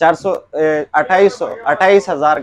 28,000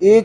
1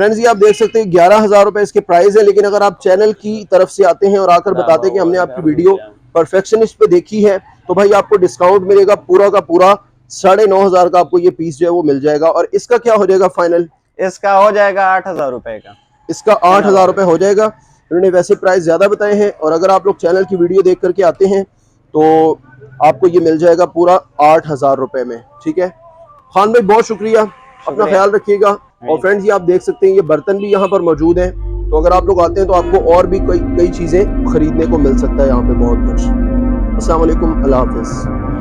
friends ये आप देख सकते हैं 11,000 रुपए इसके प्राइस है, लेकिन अगर आप चैनल की तरफ से आते हैं और आकर बताते हैं कि हमने आपकी वीडियो परफेक्शनिस्ट पे देखी है, तो भाई आपको डिस्काउंट मिलेगा पूरा का पूरा 9,500 का आपको ये पीस जो है वो मिल जाएगा। और इसका क्या हो जाएगा फाइनल? इसका हो जाएगा 8,000 रुपए का। इसका 8,000 रुपए हो जाएगा। इन्होंने वैसे प्राइस ज्यादा बताए हैं, और अगर आप लोग चैनल की वीडियो देख करके आते हैं तो आपको ये मिल जाएगा पूरा 8,000 रुपए में। ठीक है खान भाई, बहुत शुक्रिया, अपना ख्याल रखिएगा। और फ्रेंड्स ये आप देख सकते हैं ये बर्तन भी यहाँ पर मौजूद हैं, तो अगर आप लोग आते हैं तो आपको और भी कई चीजें खरीदने को मिल सकता है यहाँ पे बहुत कुछ। अस्सलाम वालेकुम, अल्लाह हाफिज।